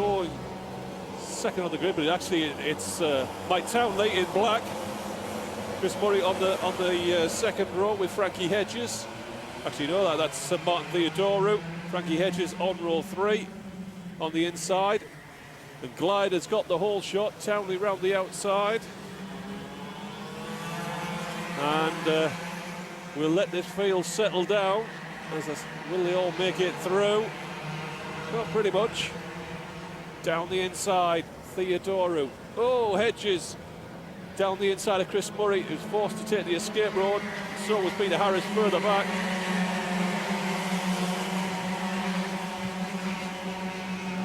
going second on the grid, but actually it's Mike Townley in black. Chris Murray on the second row with Frankie Hedges. Actually, no, that's Martin Theodorou. Frankie Hedges on row 3 on the inside. And Glide has got the whole shot. Townley round the outside. And we'll let this field settle down. Will they all make it through? Not pretty much. Down the inside, Theodorou. Oh, Hedges. Down the inside of Chris Murray, who's forced to take the escape road. So was Peter Harris further back.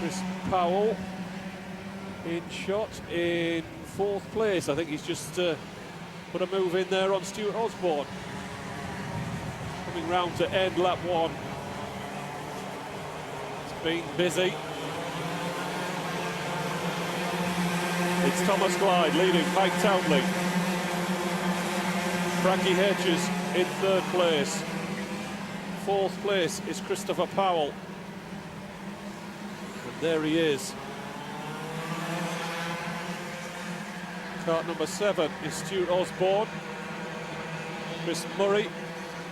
Chris Powell in shot in 4th place. I think he's just put a move in there on Stuart Osborne. Coming round to end lap 1. It's been busy. It's Thomas Glide leading Mike Townley. Frankie Hedges in 3rd place. 4th place is Christopher Powell. And there he is. Kart number 7 is Stuart Osborne. Chris Murray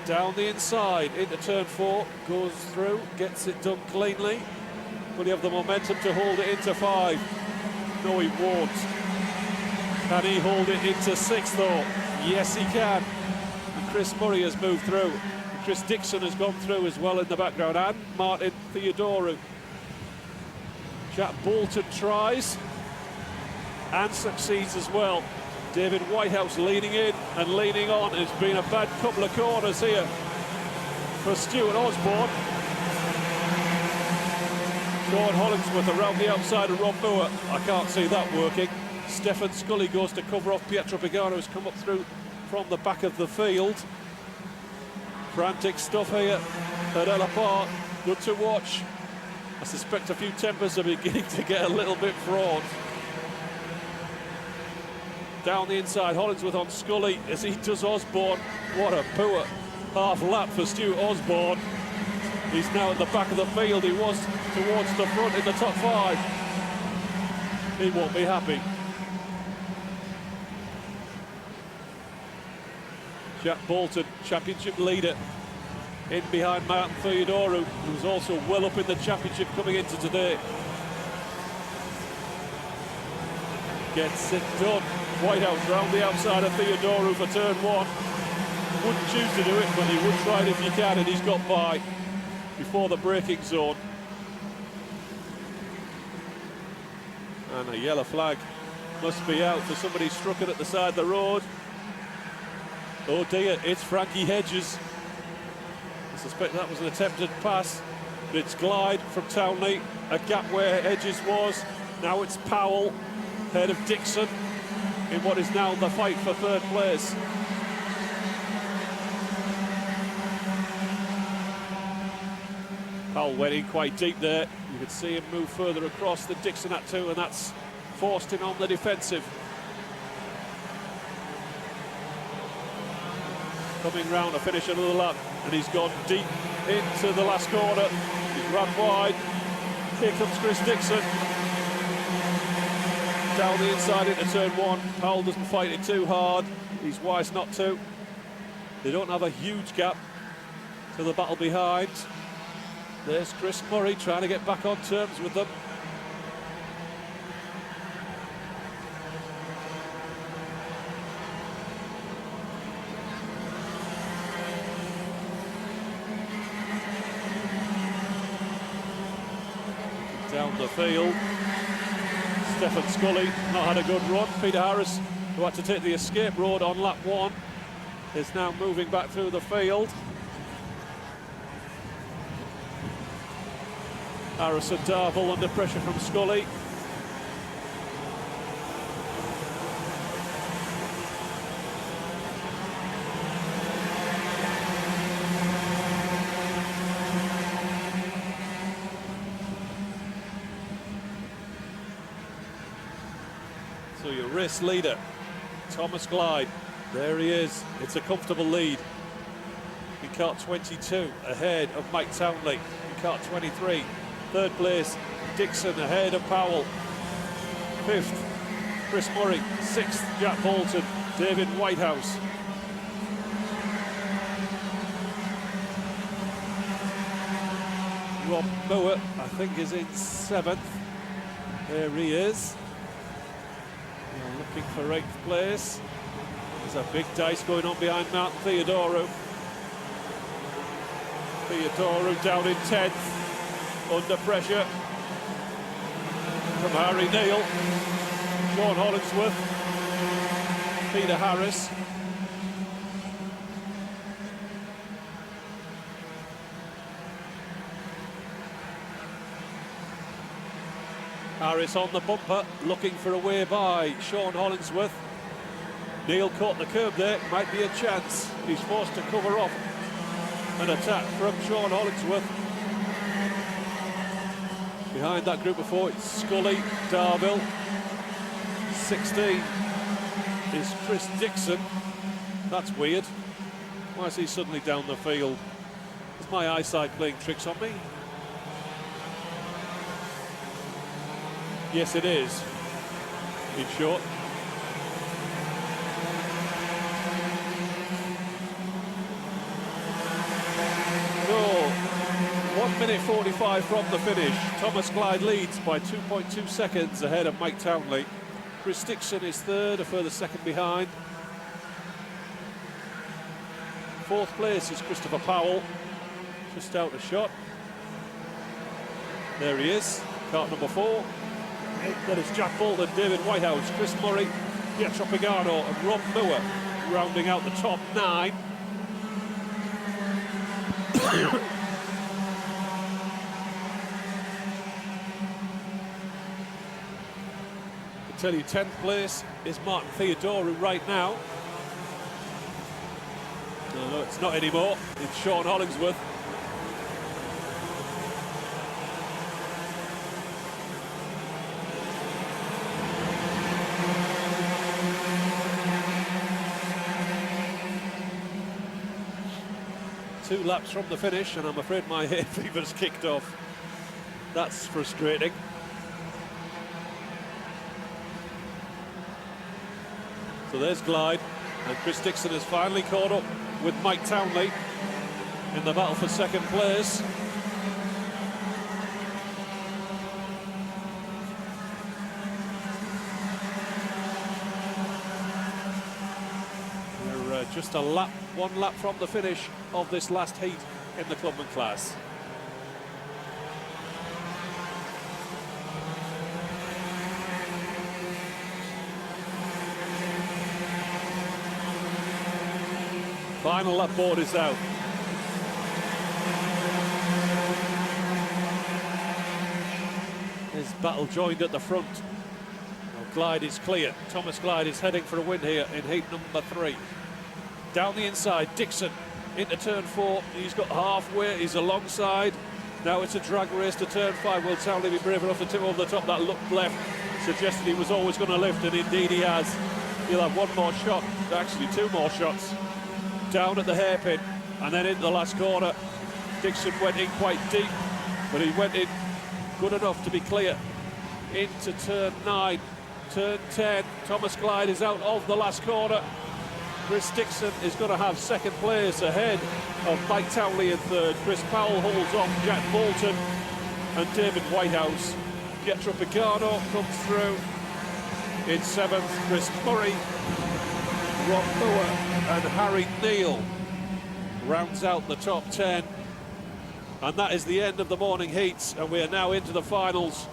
down the inside into turn 4, goes through, gets it done cleanly. Will he have the momentum to hold it into 5? No, he won't. Can he hold it into 6th though? Yes, he can. And Chris Murray has moved through. And Chris Dixon has gone through as well in the background, and Martin Theodorou. Jack Bolton tries and succeeds as well. David Whitehouse leaning in and leaning on. It's been a bad couple of corners here for Stuart Osborne. Sean Hollingsworth around the outside of Rob Moore. I can't see that working. Stefan Scully goes to cover off Pietro Pagano, who's come up through from the back of the field. Frantic stuff here at Ellough Park. Good to watch. I suspect a few tempers are beginning to get a little bit fraught. Down the inside, Hollingsworth on Scully as he does Osborne. What a poor half lap for Stuart Osborne. He's now at the back of the field. He was towards the front in the top 5. He won't be happy. Jack Bolton, championship leader, in behind Martin Theodorou, who's also well up in the championship coming into today. Gets it done. Whitehouse round the outside of Theodorou for turn 1. Wouldn't choose to do it, but he would try it if you can, and he's got by before the braking zone. And a yellow flag must be out for somebody struck it at the side of the road. Oh dear, it's Frankie Hedges. I suspect that was an attempted pass, but it's Glide from Townley, a gap where Hedges was. Now it's Powell, ahead of Dixon, in what is now the fight for 3rd place. Powell went in quite deep there. You could see him move further across than Dixon had to, and that's forced him on the defensive. Coming round to finish another lap, and he's gone deep into the last corner. He's run wide. Here comes Chris Dixon. Down the inside into turn 1. Powell doesn't fight it too hard. He's wise not to. They don't have a huge gap to the battle behind. There's Chris Murray trying to get back on terms with them. Down the field. Stefan Scully not had a good run. Peter Harris, who had to take the escape road on lap 1, is now moving back through the field. Harris and Darville under pressure from Scully. So your race leader, Thomas Glide, there he is. It's a comfortable lead in kart 22, ahead of Mike Townley in kart 23. 3rd place, Dixon ahead of Powell. 5th, Chris Murray. 6th, Jack Bolton. David Whitehouse. Rob Moore, I think, is in 7th. There he is. Looking for 8th place. There's a big dice going on behind Martin Theodorou. Theodorou down in 10th. Under pressure from Harry Neal. Sean Hollingsworth. Peter Harris. Harris on the bumper, looking for a way by Sean Hollingsworth. Neil caught the curb there, might be a chance. He's forced to cover off an attack from Sean Hollingsworth. Behind that group of 4, it's Scully, Darville. 16 is Chris Dixon. That's weird. Why is he suddenly down the field? Is my eyesight playing tricks on me? Yes, it is, in short. So, 1 minute 45 from the finish. Thomas Clyde leads by 2.2 seconds ahead of Mike Townley. Chris Dixon is 3rd, a further 2nd behind. 4th place is Christopher Powell, just out a shot. There he is, kart number 4. That is Jack Bolton, David Whitehouse, Chris Murray, Pietro Pagano and Rob Moore rounding out the top 9. I tell you, 10th place is Martin Theodorou right now. No, it's not anymore. It's Sean Hollingsworth. Two laps from the finish, and I'm afraid my hay fever's kicked off. That's frustrating. So there's Clyde, and Chris Dixon has finally caught up with Mike Townley in the battle for 2nd place. We're just one lap from the finish of this last heat in the Clubman class. Final lap board is out. His battle joined at the front. Well, Clyde is clear. Thomas Clyde is heading for a win here in heat number 3. Down the inside, Dixon into turn 4. He's got halfway, he's alongside. Now it's a drag race to turn 5. Will Townley be brave enough to tip over the top? That look left suggested he was always going to lift, and indeed he has. He'll have one more shot, actually 2 more shots. Down at the hairpin and then into the last corner. Dixon went in quite deep, but he went in good enough to be clear into turn 9. Turn 10, Thomas Clyde is out of the last corner. Chris Dixon is going to have 2nd place ahead of Mike Townley in 3rd. Chris Powell holds off Jack Bolton and David Whitehouse. Pietro Pagano comes through in 7th. Chris Murray, Rob Moore and Harry Neal rounds out the top 10. And that is the end of the morning heats, and we are now into the finals.